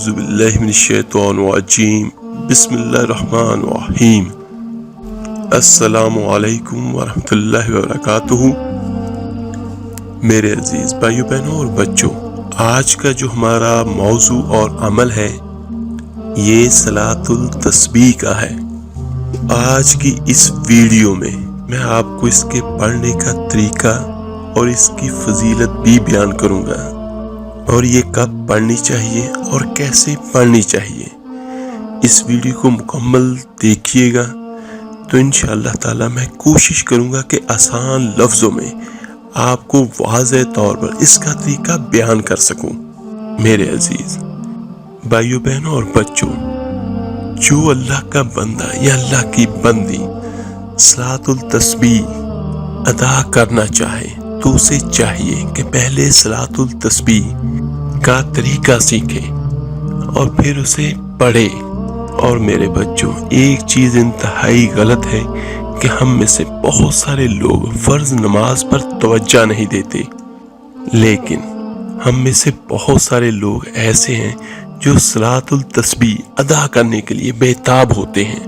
اعوذ باللہ من الشیطان الرجیم بسم اللہ الرحمن الرحیم السلام علیکم ورحمۃ اللہ وبرکاتہ۔ میرے عزیز بھائیو بہنوں اور بچوں، آج کا جو ہمارا موضوع اور عمل ہے یہ صلاۃ التسبیح کا ہے۔ آج کی اس ویڈیو میں آپ کو اس کے پڑھنے کا طریقہ اور اس کی فضیلت بھی بیان کروں گا، اور یہ کب پڑھنی چاہیے اور کیسے پڑھنی چاہیے۔ اس ویڈیو کو مکمل دیکھیے گا تو انشاءاللہ تعالی میں کوشش کروں گا کہ آسان لفظوں میں آپ کو واضح طور پر اس کا طریقہ بیان کر سکوں۔ میرے عزیز بھائیو بہنوں اور بچوں، جو اللہ کا بندہ یا اللہ کی بندی صلاۃ التسبیح ادا کرنا چاہے تو اسے چاہیے کہ پہلے صلاۃ التسبیح کا طریقہ سیکھے اور پھر اسے پڑھے۔ اور میرے بچوں، ایک چیز انتہائی غلط ہے کہ ہم میں سے بہت سارے لوگ فرض نماز پر توجہ نہیں دیتے، لیکن ہم میں سے بہت سارے لوگ ایسے ہیں جو صلاۃ التسبیح ادا کرنے کے لیے بےتاب ہوتے ہیں۔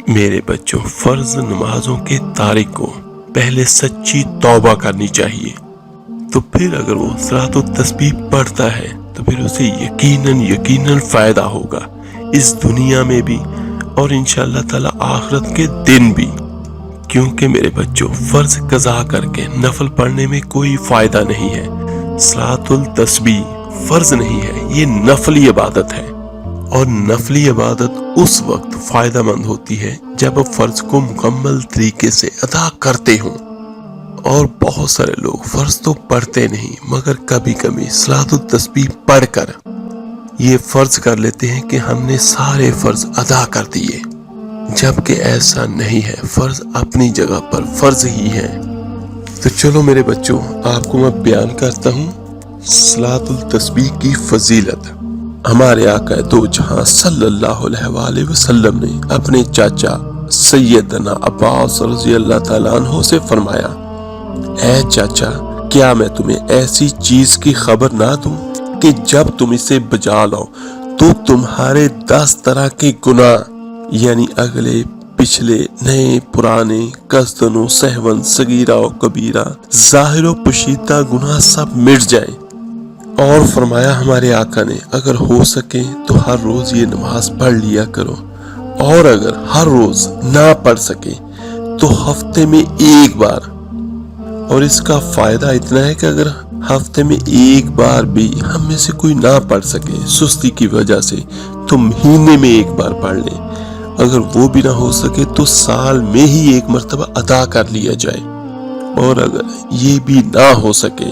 میرے بچوں، فرض نمازوں کے تارک کو پہلے سچی توبہ کرنی چاہیے، تو پھر اگر وہ صلاۃ التسبیح پڑھتا ہے تو پھر اسے یقیناً فائدہ ہوگا، اس دنیا میں بھی اور انشاءاللہ تعالی آخرت کے دن بھی۔ کیونکہ میرے بچوں، فرض قضا کر کے نفل پڑھنے میں کوئی فائدہ نہیں ہے۔ صلاۃ التسبیح فرض نہیں ہے، یہ نفلی عبادت ہے، اور نفلی عبادت اس وقت فائدہ مند ہوتی ہے جب فرض کو مکمل طریقے سے ادا کرتے ہوں۔ اور بہت سارے لوگ فرض تو پڑھتے نہیں، مگر کبھی کبھی صلاۃ التسبیح پڑھ کر یہ فرض کر لیتے ہیں کہ ہم نے سارے فرض ادا کر دیے، جبکہ ایسا نہیں ہے۔ فرض اپنی جگہ پر فرض ہی ہے۔ تو چلو میرے بچوں، آپ کو میں بیان کرتا ہوں صلاۃ التسبیح کی فضیلت۔ ہمارے آقا دو جہاں صلی اللہ علیہ وآلہ وسلم نے اپنے چاچا سیدنا عباس رضی اللہ تعالیٰ عنہ سے فرمایا، اے چاچا، کیا میں تمہیں ایسی چیز کی خبر نہ دوں کہ جب تم اسے بجا لاؤ تو تمہارے 10 طرح کے گناہ، یعنی اگلے پچھلے نئے پرانے، قصدن و سہون، صغیرہ و کبیرہ، ظاہر و پوشیدہ گناہ سب مٹ جائیں۔ اور فرمایا ہمارے آقا نے، اگر ہو سکے تو ہر روز یہ نماز پڑھ لیا کرو، اور اگر ہر روز نہ پڑھ سکے تو ہفتے میں ایک بار۔ اور اس کا فائدہ اتنا ہے کہ اگر ہفتے میں ایک بار بھی ہم میں سے کوئی نہ پڑھ سکے سستی کی وجہ سے تو مہینے میں ایک بار پڑھ لیں، اگر وہ بھی نہ ہو سکے تو سال میں ہی ایک مرتبہ ادا کر لیا جائے، اور اگر یہ بھی نہ ہو سکے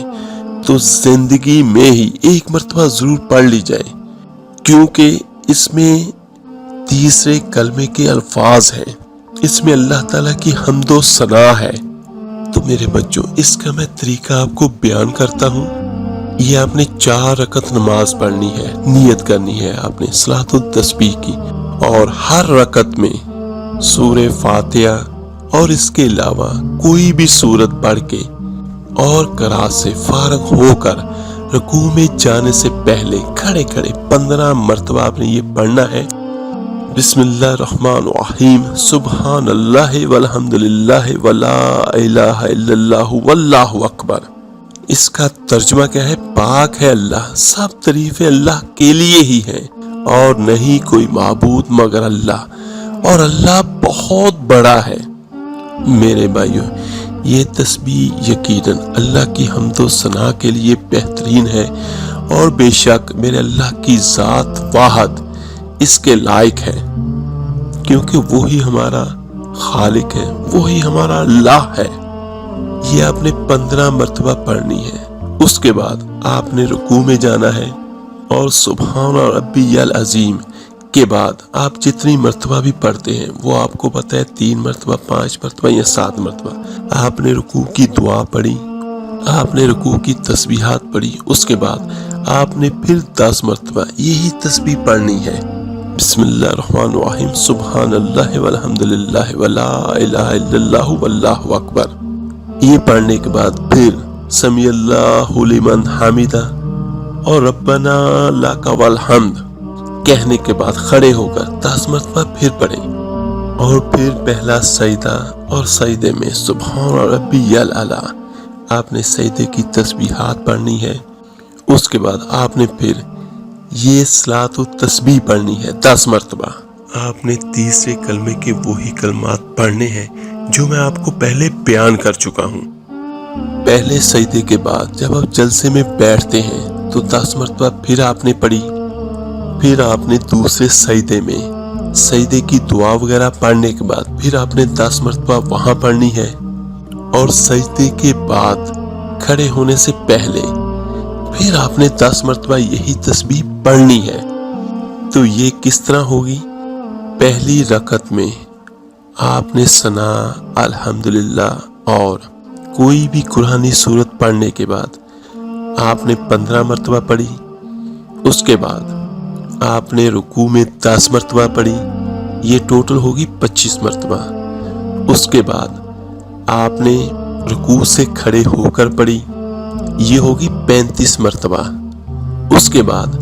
تو زندگی میں ہی ایک مرتبہ ضرور پڑھ لی جائے، کیونکہ اس میں تیسرے کلمے کے الفاظ ہیں، اس میں اللہ تعالیٰ کی حمد و ثنا ہے۔ تو میرے بچوں، اس کا میں طریقہ آپ کو بیان کرتا ہوں۔ یہ آپ نے 4 رکعت نماز پڑھنی ہے، نیت کرنی ہے آپ نے صلاۃ التسبیح کی، اور ہر رکعت میں سورہ فاتحہ اور اس کے علاوہ کوئی بھی سورت پڑھ کے اور قرات سے فارغ ہو کر رکوع میں جانے سے پہلے کھڑے 15 مرتبہ آپ نے یہ پڑھنا ہے، بسم اللہ الرحمن الرحیم، سبحان اللہ والحمد للہ ولا الہ الا اللہ واللہ اکبر۔ اس کا ترجمہ کیا ہے؟ پاک ہے اللہ، سب تعریفیں اللہ کے لیے ہی ہیں، اور نہیں کوئی معبود مگر اللہ، اور اللہ بہت بڑا ہے۔ میرے بھائیو، یہ تسبیح یقیناً اللہ کی حمد و ثنا کے لیے بہترین ہے، اور بے شک میرے اللہ کی ذات واحد اس کے لائق ہے، کیونکہ وہی ہمارا خالق ہے، وہی ہمارا اللہ ہے۔ یہ آپ نے 15 مرتبہ پڑھنی ہے۔ اس کے بعد آپ نے رکوع میں جانا ہے، اور سبحان ربی العظیم کے بعد آپ جتنی مرتبہ بھی پڑھتے ہیں وہ آپ کو پتہ ہے 3 مرتبہ، 5 مرتبہ یا 7 مرتبہ آپ نے رکوع کی دعا پڑھی، آپ نے رکوع کی تسبیحات پڑھی، اس کے بعد آپ نے پھر 10 مرتبہ یہی تسبیح پڑھنی ہے، بسم اللہ الرحمن الرحیم، سبحان اللہ والحمد للہ ولا الہ الا اللہ واللہ اکبر۔ یہ پڑھنے کے بعد پھر سمیع اللہ لمن حمدہ اور ربنا لک والحمد کہنے کے بعد کھڑے ہو کر 10 مرتبہ پھر پڑھیں اور پھر پہلا سجدہ اور سجدے میں سبحان ربی الاعلی آپ نے سجدے کی تسبیحات پڑھنی ہے۔ اس کے بعد آپ نے پھر یہ صلاۃ التسبیح پڑھنی ہے 10 مرتبہ۔ آپ نے تیسرے کلمے کے وہی کلمات پڑھنے ہیں جو میں آپ کو پہلے بیان کر چکا ہوں۔ پہلے سجدے کے بعد جب آپ جلسے میں بیٹھتے ہیں تو 10 مرتبہ پھر آپ نے پڑھی۔ پھر آپ نے دوسرے سجدے میں سجدے کی دعا وغیرہ پڑھنے کے بعد پھر آپ نے 10 مرتبہ وہاں پڑھنی ہے، اور سجدے کے بعد کھڑے ہونے سے پہلے پھر آپ نے 10 مرتبہ یہی تسبیح پڑھنی ہے۔ تو یہ کس طرح ہوگی؟ پہلی رکعت میں آپ نے ثنا، الحمدللہ اور کوئی بھی قرآنی سورت پڑھنے کے بعد آپ نے 15 مرتبہ پڑھی۔ اس کے بعد آپ نے رکوع میں 10 مرتبہ پڑھی، یہ ٹوٹل ہوگی 25 مرتبہ۔ اس کے بعد آپ نے رکوع سے کھڑے ہو کر پڑھی، یہ ہوگی 35 مرتبہ۔ اس کے بعد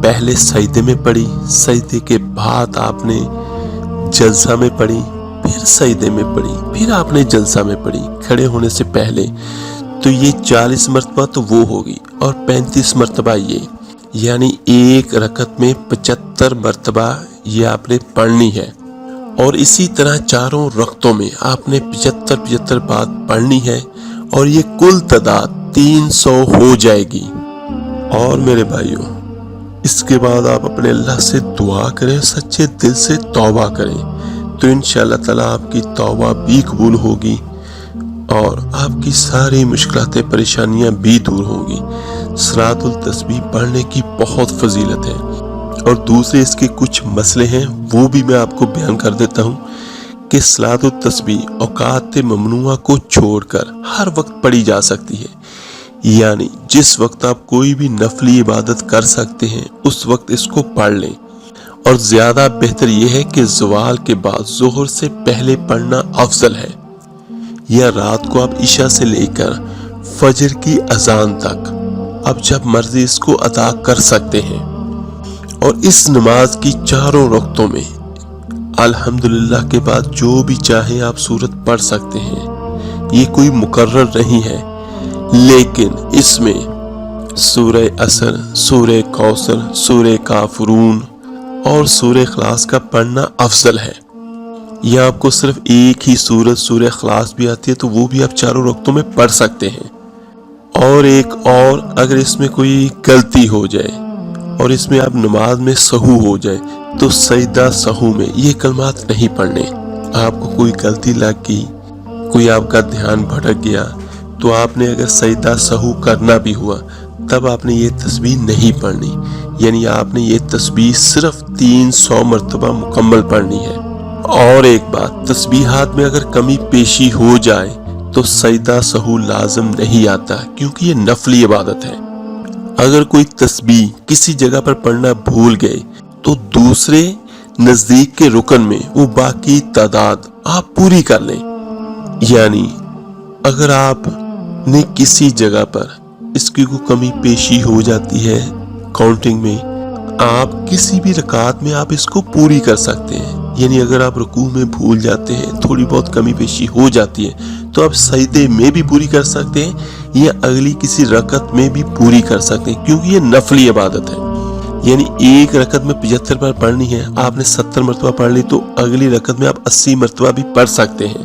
پہلے سجدے میں پڑھی، سجدے کے بعد آپ نے جلسہ میں پڑھی، پھر سجدے میں پڑھی، پھر آپ نے جلسہ میں پڑھی کھڑے ہونے سے پہلے۔ تو یہ 40 مرتبہ تو وہ ہوگی اور 35 مرتبہ یہ، یعنی ایک رکعت میں 75 مرتبہ یہ آپ نے پڑھنی ہے۔ اور اسی طرح چاروں رکعتوں میں آپ نے 75 بار پڑھنی ہے، اور یہ کل تعداد 300 ہو جائے گی۔ اور میرے بھائیوں، اس کے بعد آپ اپنے اللہ سے دعا کریں، سچے دل سے توبہ کریں، تو انشاءاللہ تعالیٰ آپ کی توبہ بھی قبول ہوگی اور آپ کی ساری مشکلات پریشانیاں بھی دور ہوں گی۔ صلاۃ التسبیح پڑھنے کی بہت فضیلت ہے، اور دوسرے اس کے کچھ مسئلے ہیں وہ بھی میں آپ کو بیان کر دیتا ہوں کہ صلاۃ التسبیح اوقات ممنوعہ کو چھوڑ کر ہر وقت پڑھی جا سکتی ہے، یعنی جس وقت آپ کوئی بھی نفلی عبادت کر سکتے ہیں اس وقت اس کو پڑھ لیں، اور زیادہ بہتر یہ ہے کہ زوال کے بعد ظہر سے پہلے پڑھنا افضل ہے، یا رات کو آپ عشاء سے لے کر فجر کی اذان تک اب جب مرضی اس کو ادا کر سکتے ہیں۔ اور اس نماز کی چاروں رکعتوں میں الحمدللہ کے بعد جو بھی چاہیں آپ سورت پڑھ سکتے ہیں، یہ کوئی مقرر نہیں ہے، لیکن اس میں سورہ عصر، سورہ کوثر، سورہ کافرون اور سورہ اخلاص کا پڑھنا افضل ہے۔ یا آپ کو صرف ایک ہی سورت سورہ اخلاص بھی آتی ہے تو وہ بھی آپ چاروں رکعتوں میں پڑھ سکتے ہیں۔ اور ایک اور، اگر اس میں کوئی غلطی ہو جائے اور اس میں آپ نماز میں سہو ہو جائے تو سجدہ سہو میں یہ کلمات نہیں پڑھنے۔ آپ کو کوئی غلطی لگ گئی، کوئی آپ کا دھیان بھٹک گیا، تو آپ نے اگر سجدہ سہو کرنا بھی ہوا تب آپ نے یہ تسبیح نہیں پڑھنی، یعنی آپ نے یہ تسبیح صرف 300 مرتبہ مکمل پڑھنی ہے۔ اور ایک بات، تسبیحات میں اگر کمی پیشی ہو جائے تو سجدہ سہو لازم نہیں آتا، کیونکہ یہ نفلی عبادت ہے۔ اگر کوئی تسبیح کسی جگہ پر پڑھنا بھول گئے تو دوسرے نزدیک کے رکن میں وہ باقی تعداد آپ پوری کر لیں، یعنی اگر آپ نے کسی جگہ پر اس کی کوئی کمی پیشی ہو جاتی ہے کاؤنٹنگ میں، آپ کسی بھی رکعت میں آپ اس کو پوری کر سکتے ہیں، یعنی اگر آپ رکوع میں بھول جاتے ہیں، تھوڑی بہت کمی پیشی ہو جاتی ہے تو آپ سجدے میں بھی پوری کر سکتے ہیں یا اگلی کسی رکعت میں بھی پوری کر سکتے ہیں، کیونکہ یہ نفلی عبادت ہے۔ یعنی ایک رکعت میں 75 بار پڑھنی ہے، آپ نے 70 مرتبہ پڑھ لی تو اگلی رکعت میں آپ 80 مرتبہ بھی پڑھ سکتے ہیں،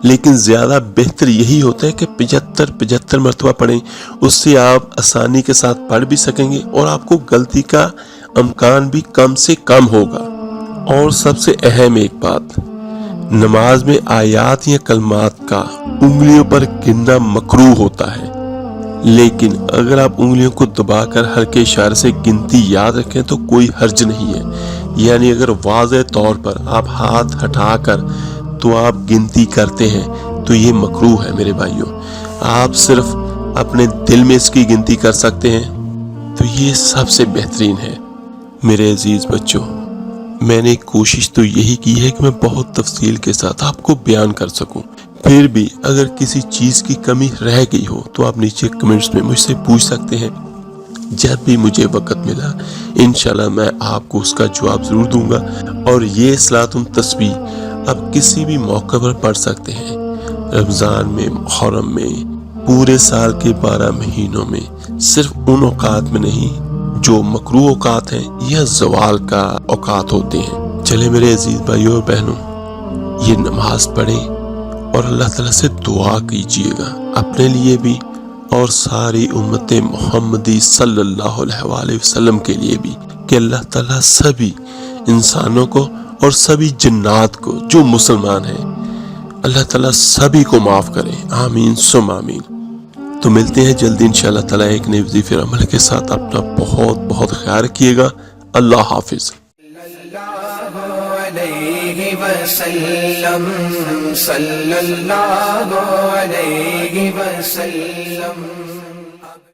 لیکن زیادہ بہتر یہی ہوتا ہے کہ 75 مرتبہ پڑھیں، اس سے آپ آسانی کے ساتھ پڑھ بھی سکیں گے اور آپ کو غلطی کا امکان بھی کم سے کم ہوگا۔ اور سب سے اہم ایک بات، نماز میں آیات یا کلمات کا انگلیوں پر گننا مکروہ ہوتا ہے، لیکن اگر آپ انگلیوں کو دبا کر ہلکے اشارے سے گنتی یاد رکھیں تو کوئی حرج نہیں ہے، یعنی اگر واضح طور پر آپ ہاتھ ہٹا کر تو آپ گنتی کرتے ہیں تو یہ مکروہ ہے میرے بھائیوں۔ آپ صرف اپنے دل میں اس کی گنتی کر سکتے ہیں تو یہ سب سے بہترین ہے۔ میرے عزیز بچوں، میں نے کوشش تو یہی کی ہے کہ میں بہت تفصیل کے ساتھ آپ کو بیان کر سکوں، پھر بھی اگر کسی چیز کی کمی رہ گئی ہو تو آپ نیچے کمنٹس میں مجھ سے پوچھ سکتے ہیں، جب بھی مجھے وقت ملا انشاءاللہ میں آپ کو اس کا جواب ضرور دوں گا۔ اور یہ صلاۃ التسبیح آپ کسی بھی موقع پر پڑھ سکتے ہیں، رمضان میں، محرم میں، پورے سال کے 12 مہینوں میں، صرف ان اوقات میں نہیں جو مکروہ اوقات ہیں یا زوال کا اوقات ہوتے ہیں۔ چلے میرے عزیز بھائیوں اور بہنوں، یہ نماز پڑھیں اور اللہ تعالیٰ سے دعا کیجیے گا اپنے لیے بھی اور ساری امت محمدی صلی اللہ علیہ وآلہ وسلم کے لیے بھی، کہ اللہ تعالیٰ سبھی انسانوں کو اور سبھی جنات کو جو مسلمان ہیں اللہ تعالیٰ سبھی کو معاف کرے، آمین ثم آمین۔ تو ملتے ہیں جلدی انشاءاللہ تعالیٰ ایک نئی وظیفے عمل کے ساتھ۔ اپنا بہت بہت خیال رکھیے گا۔ اللہ حافظ۔ علیہ وسلم صلی اللہ علیہ وسلم۔